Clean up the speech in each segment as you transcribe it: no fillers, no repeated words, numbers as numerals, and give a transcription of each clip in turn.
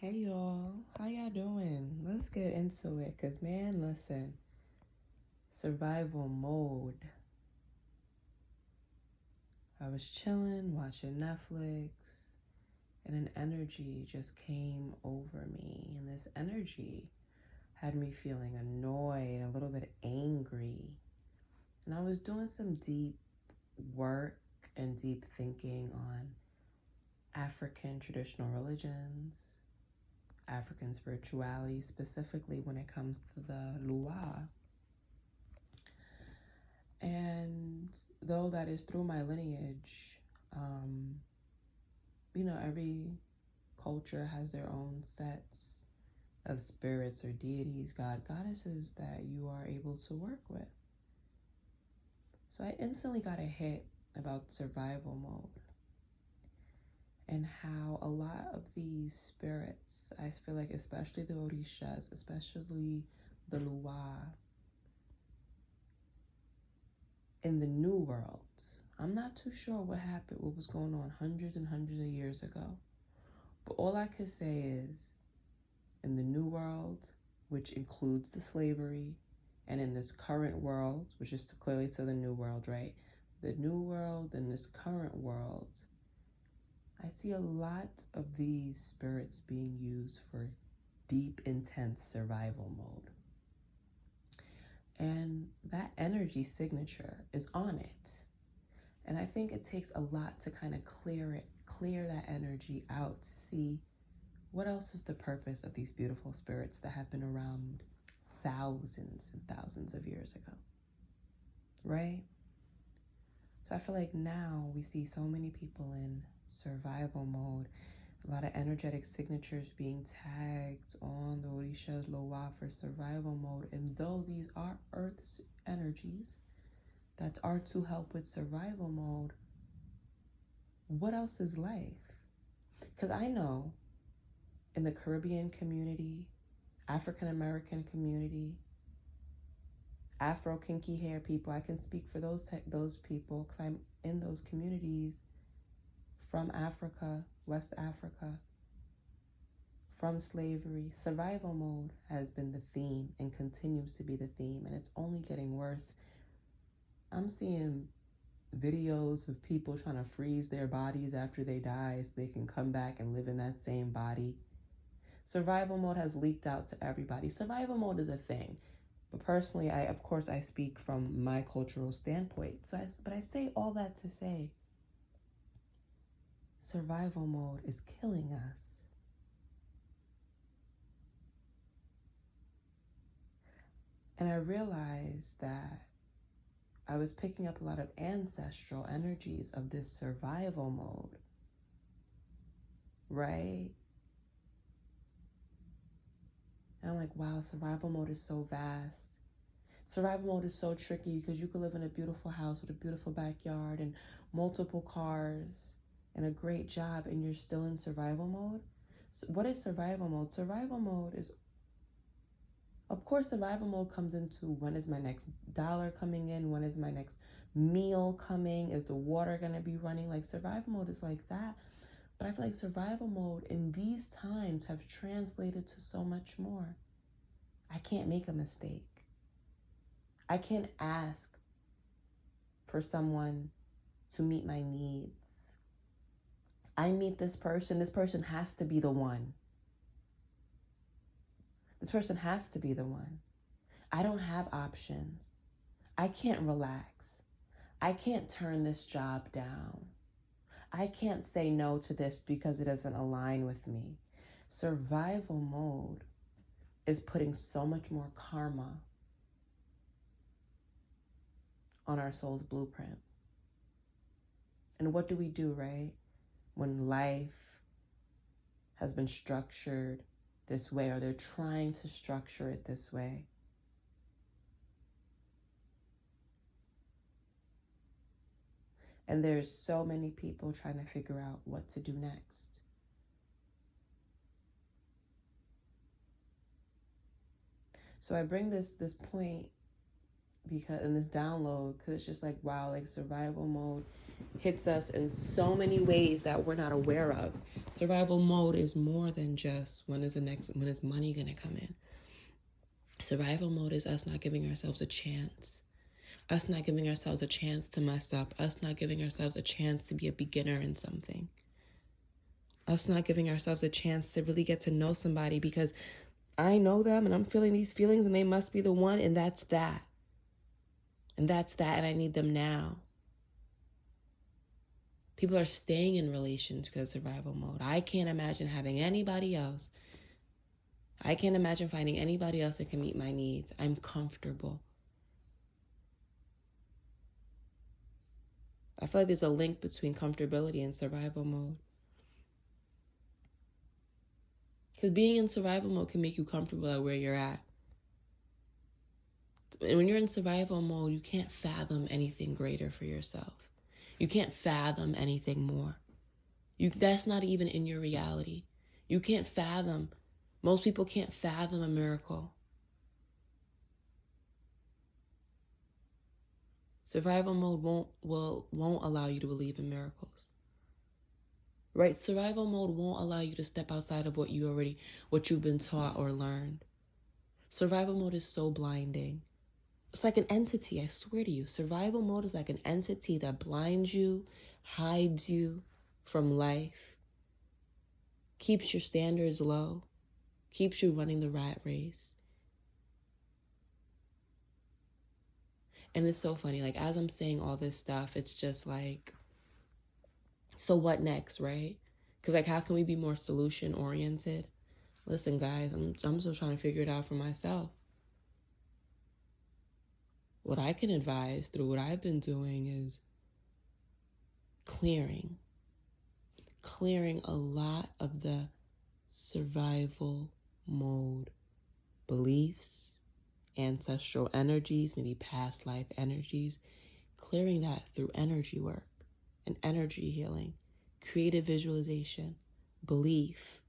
Hey y'all, how y'all doing? Let's get into it, cause man, listen, survival mode. I was chilling, watching Netflix, and an energy just came over me, and this energy had me feeling annoyed, a little bit angry, and I was doing some deep work and deep thinking on African traditional religions, African spirituality, specifically when it comes to the Lua. And though that is through my lineage, um, every culture has their own sets of spirits or deities, goddesses that you are able to work with. So I instantly got a hit about survival mode and how a lot of these spirits, I feel like, especially the Orishas, especially the Lua, in the New World. I'm not too sure what happened, what was going on hundreds and hundreds of years ago. But all I could say is, in the New World, which includes the slavery, and in this current world, which is clearly to the New World, right? The New World and this current world, I see a lot of these spirits being used for deep, intense survival mode. And that energy signature is on it. And I think it takes a lot to kind of clear that energy out to see what else is the purpose of these beautiful spirits that have been around thousands and thousands of years ago, right? So I feel like now we see so many people in survival mode, a lot of energetic signatures being tagged on the Orishas Loa for survival mode. And though these are Earth's energies that are to help with survival mode, what else is life? Because I know in the Caribbean community, African American community, Afro kinky hair people, I can speak for those people because I'm in those communities from Africa, West Africa, from slavery. Survival mode has been the theme and continues to be the theme, and it's only getting worse. I'm seeing videos of people trying to freeze their bodies after they die so they can come back and live in that same body. Survival mode has leaked out to everybody. Survival mode is a thing. But personally, I speak from my cultural standpoint. But I say all that to say, survival mode is killing us. And I realized that I was picking up a lot of ancestral energies of this survival mode, right? And I'm like, wow, survival mode is so vast. Survival mode is so tricky because you could live in a beautiful house with a beautiful backyard and multiple cars and a great job, and you're still in survival mode. So what is survival mode? Survival mode is, of course, survival mode comes into when is my next dollar coming in? When is my next meal coming? Is the water going to be running? Like, survival mode is like that. But I feel like survival mode in these times have translated to so much more. I can't make a mistake. I can't ask for someone to meet my needs. I meet this person has to be the one. This person has to be the one. I don't have options. I can't relax. I can't turn this job down. I can't say no to this because it doesn't align with me. Survival mode is putting so much more karma on our soul's blueprint. And what do we do, right? When life has been structured this way, or they're trying to structure it this way. And there's so many people trying to figure out what to do next. So I bring this point because in this download, because it's just like, wow, like survival mode hits us in so many ways that we're not aware of. Survival mode is more than just when is money gonna come in. Survival mode is us not giving ourselves a chance. Us not giving ourselves a chance to mess up. Us not giving ourselves a chance to be a beginner in something. Us not giving ourselves a chance to really get to know somebody because I know them and I'm feeling these feelings and they must be the one, and that's that. And that's that, and I need them now. People are staying in relations because of survival mode. I can't imagine having anybody else. I can't imagine finding anybody else that can meet my needs. I'm comfortable. I feel like there's a link between comfortability and survival mode. Because being in survival mode can make you comfortable at where you're at. And when you're in survival mode, you can't fathom anything greater for yourself. You can't fathom anything more. That's not even in your reality. You can't fathom. Most people can't fathom a miracle. Survival mode won't allow you to believe in miracles. Right? Survival mode won't allow you to step outside of what you've been taught or learned. Survival mode is so blinding. It's like an entity, I swear to you. Survival mode is like an entity that blinds you, hides you from life, keeps your standards low, keeps you running the rat race. And it's so funny, like as I'm saying all this stuff, it's just like, so what next, right? Because like, how can we be more solution oriented? Listen, guys, I'm still trying to figure it out for myself. What I can advise through what I've been doing is clearing a lot of the survival mode beliefs, ancestral energies, maybe past life energies, clearing that through energy work and energy healing, creative visualization, belief,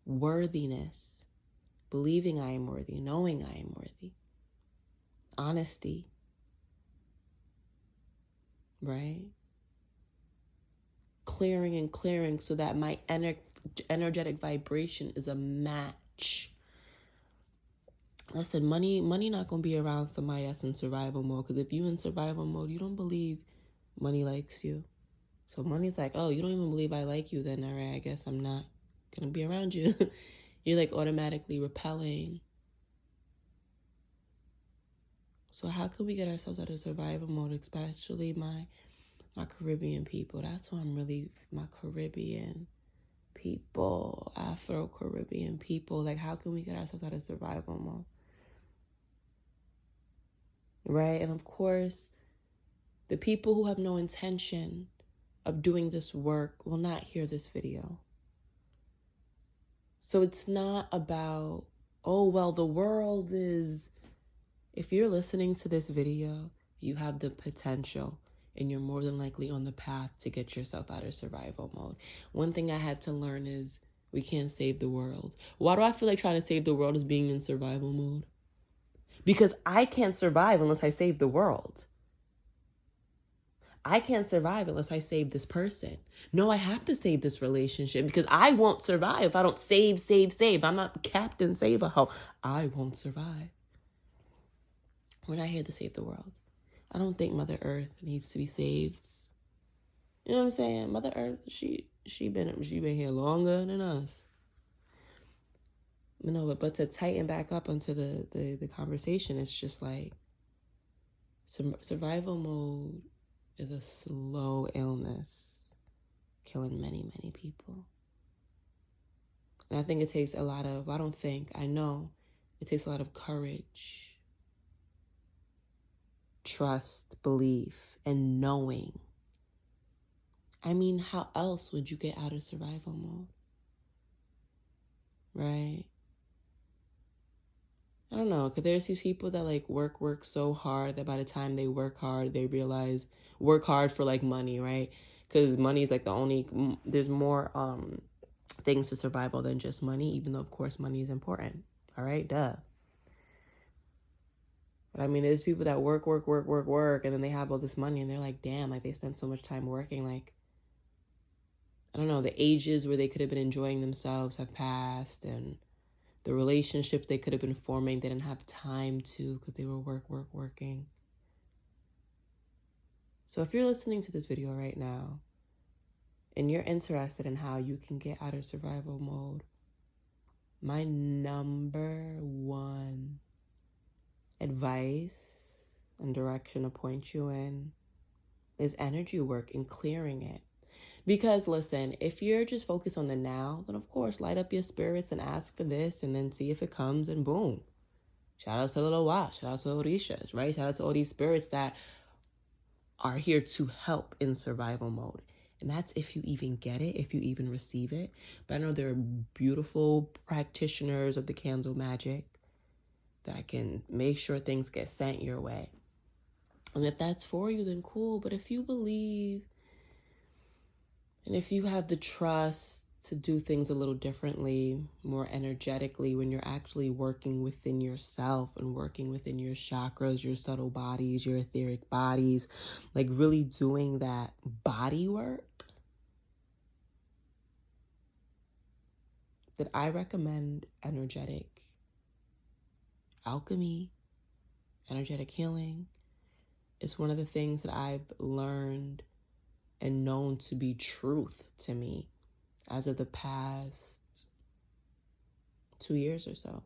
worthiness, believing I am worthy, knowing I am worthy, honesty, right? Clearing so that my energetic vibration is a match. Listen, money not going to be around somebody that's in survival mode, because if you in survival mode, you don't believe money likes you. So money's like, oh, you don't even believe I like you, then all right, I guess I'm not going to be around you. You're like automatically repelling. So how can we get ourselves out of survival mode, especially my Caribbean people? That's why I'm really, my Caribbean people, Afro-Caribbean people. Like, how can we get ourselves out of survival mode? Right? And of course, the people who have no intention of doing this work will not hear this video. So it's not about, oh, well, the world is... If you're listening to this video, you have the potential and you're more than likely on the path to get yourself out of survival mode. One thing I had to learn is we can't save the world. Why do I feel like trying to save the world is being in survival mode? Because I can't survive unless I save the world. I can't survive unless I save this person. No, I have to save this relationship because I won't survive if I don't save. I'm not Captain Save-A-Ho. I won't survive. We're not here to save the world. I don't think Mother Earth needs to be saved. You know what I'm saying? Mother Earth, she been here longer than us. No, but to tighten back up onto the conversation, it's just like survival mode is a slow illness killing many, many people. And I think it takes a lot of, I know it takes a lot of courage, trust, belief, and knowing. I mean, how else would you get out of survival mode? Right? I don't know, because there's these people that like work so hard that by the time they work hard, they realize, work hard for like money, right? Because money is like there's more things to survival than just money, even though of course money is important. All right, duh. But I mean, there's people that work, and then they have all this money, and they're like, damn, like they spent so much time working. Like, I don't know, the ages where they could have been enjoying themselves have passed, and the relationships they could have been forming, they didn't have time to because they were working. So if you're listening to this video right now, and you're interested in how you can get out of survival mode, my number one advice and direction to point you in is energy work and clearing it. Because listen, if you're just focused on the now, then of course light up your spirits and ask for this and then see if it comes, and boom. Shout out to Little Wa, shout out to Orishas, right? Shout out to all these spirits that are here to help in survival mode. And that's if you even get it, if you even receive it. But I know there are beautiful practitioners of the candle magic that can make sure things get sent your way. And if that's for you, then cool. But if you believe, and if you have the trust to do things a little differently, more energetically, when you're actually working within yourself and working within your chakras, your subtle bodies, your etheric bodies, like really doing that body work, then I recommend energetic alchemy, energetic healing. It's one of the things that I've learned and known to be truth to me as of the past 2 years or so.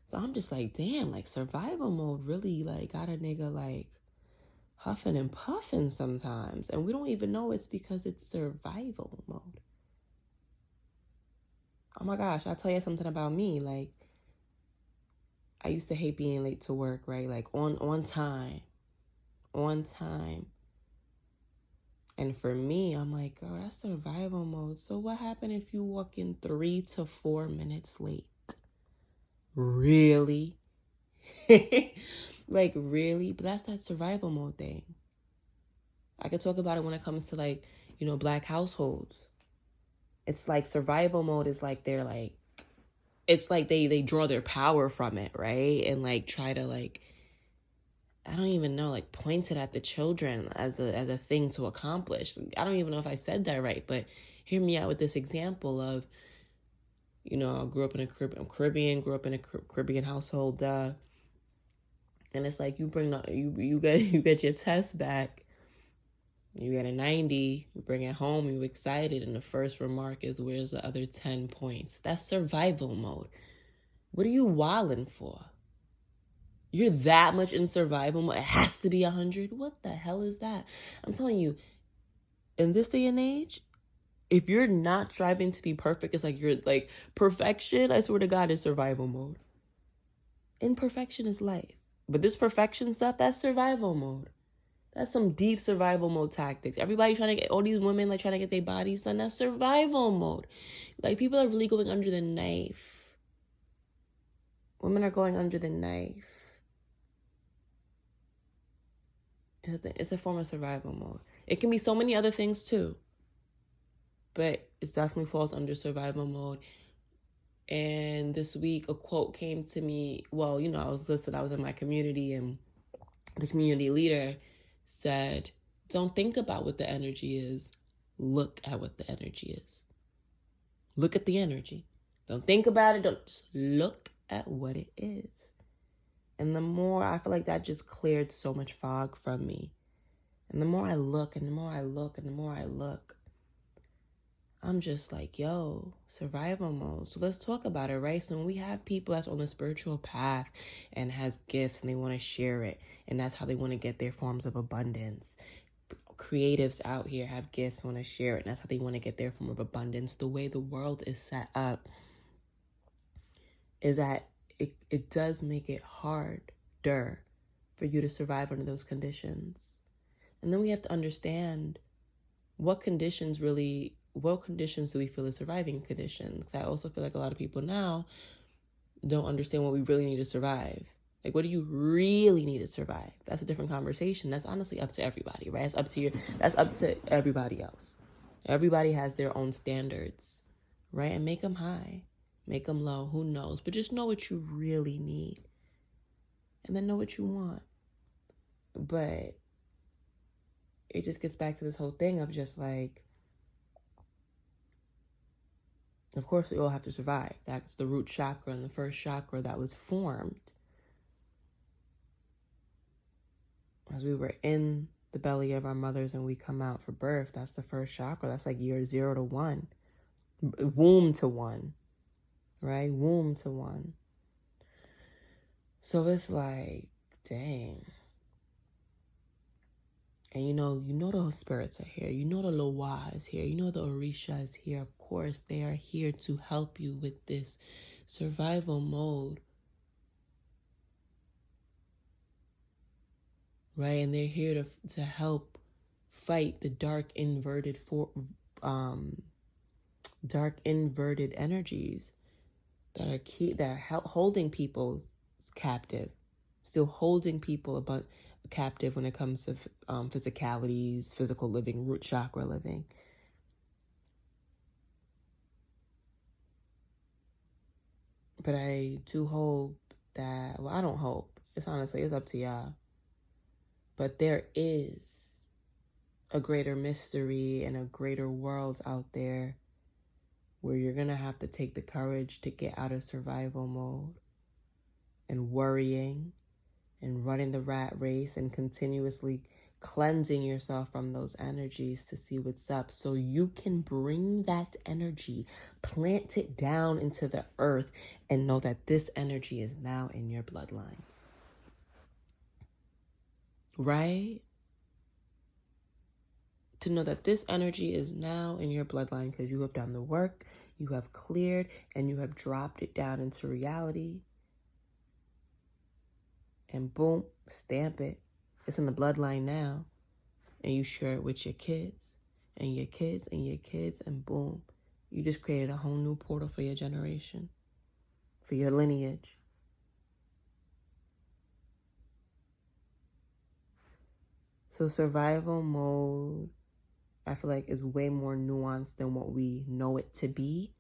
So I'm just like, damn, like survival mode really like got a nigga like huffing and puffing sometimes. And we don't even know it's because it's survival mode. Oh my gosh, I'll tell you something about me. Like, I used to hate being late to work, right? Like on time. And for me, I'm like, oh, that's survival mode. So what happened if you walk in 3 to 4 minutes late? Really? Like, really? But that's that survival mode thing. I could talk about it when it comes to like, you know, Black households. It's like survival mode is like they're like, it's like they draw their power from it, right? And like try to like, I don't even know, like point it at the children as a thing to accomplish. I don't even know if I said that right, but hear me out with this example of, you know, I grew up in a Caribbean household, and it's like you bring you get your test back, you get a 90, you bring it home, you're excited, and the first remark is, "Where's the other 10 points?" That's survival mode. What are you wilding for? You're that much in survival mode. It has to be 100. What the hell is that? I'm telling you, in this day and age, if you're not striving to be perfect, it's like you're like perfection. I swear to God, is survival mode. Imperfection is life. But this perfection stuff, that's survival mode. That's some deep survival mode tactics. Everybody trying to get, all these women like trying to get their bodies done, that's survival mode. Like people are really going under the knife. Women are going under the knife. It's a form of survival mode. It can be so many other things too, but it definitely falls under survival mode. And this week, a quote came to me. Well, you know, I was in my community, and the community leader said, don't think about what the energy is. Look at what the energy is. Look at the energy. Don't think about it. Don't, just look at what it is. And the more, I feel like that just cleared so much fog from me. And the more I look, and the more I look, and the more I look, I'm just like, yo, survival mode. So let's talk about it, right? So when we have people that's on the spiritual path and has gifts and they want to share it, and that's how they want to get their forms of abundance. Creatives out here have gifts, want to share it, and that's how they want to get their form of abundance. The way the world is set up is that it does make it harder for you to survive under those conditions. And then we have to understand what conditions do we feel is surviving conditions? Because I also feel like a lot of people now don't understand what we really need to survive. Like, what do you really need to survive? That's a different conversation. That's honestly up to everybody, right? That's up to everybody else. Everybody has their own standards, right? And make them high, make them low, who knows? But just know what you really need. and then know what you want. But it just gets back to this whole thing of just like, of course, we all have to survive. That's the root chakra and the first chakra that was formed as we were in the belly of our mothers and we come out for birth. That's the first chakra. That's like year 0 to 1, womb to 1, right? Womb to 1. So it's like, dang. And you know the spirits are here. You know the Loa is here. You know the Orisha is here. Of course, they are here to help you with this survival mode. Right? And they're here to help fight the dark inverted energies that are holding people captive, still holding people captive when it comes to physicalities, physical living, root chakra living. But I do hope that, well, I don't hope. It's up to y'all. But there is a greater mystery and a greater world out there where you're going to have to take the courage to get out of survival mode and worrying and running the rat race and continuously cleansing yourself from those energies to see what's up, so you can bring that energy, plant it down into the earth, and know that this energy is now in your bloodline. Right? To know that this energy is now in your bloodline because you have done the work, you have cleared, and you have dropped it down into reality. And boom, stamp it. It's in the bloodline now. And you share it with your kids and your kids and your kids, and boom, you just created a whole new portal for your generation, for your lineage. So survival mode, I feel like, is way more nuanced than what we know it to be.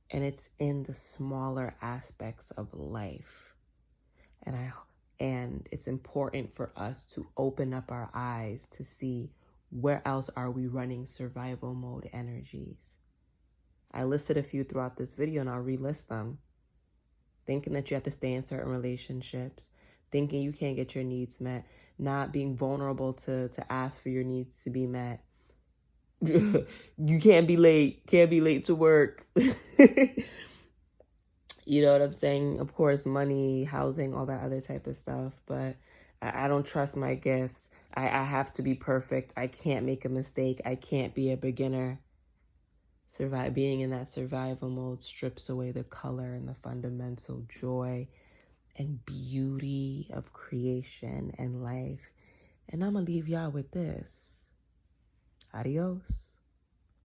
And it's in the smaller aspects of life. And it's important for us to open up our eyes to see where else are we running survival mode energies. I listed a few throughout this video and I'll relist them. Thinking that you have to stay in certain relationships, thinking you can't get your needs met, not being vulnerable to ask for your needs to be met. You can't be late to work. You know what I'm saying? Of course, money, housing, all that other type of stuff. But I don't trust my gifts. I have to be perfect. I can't make a mistake. I can't be a beginner. Being in that survival mode strips away the color and the fundamental joy and beauty of creation and life. And I'm going to leave y'all with this. Adios.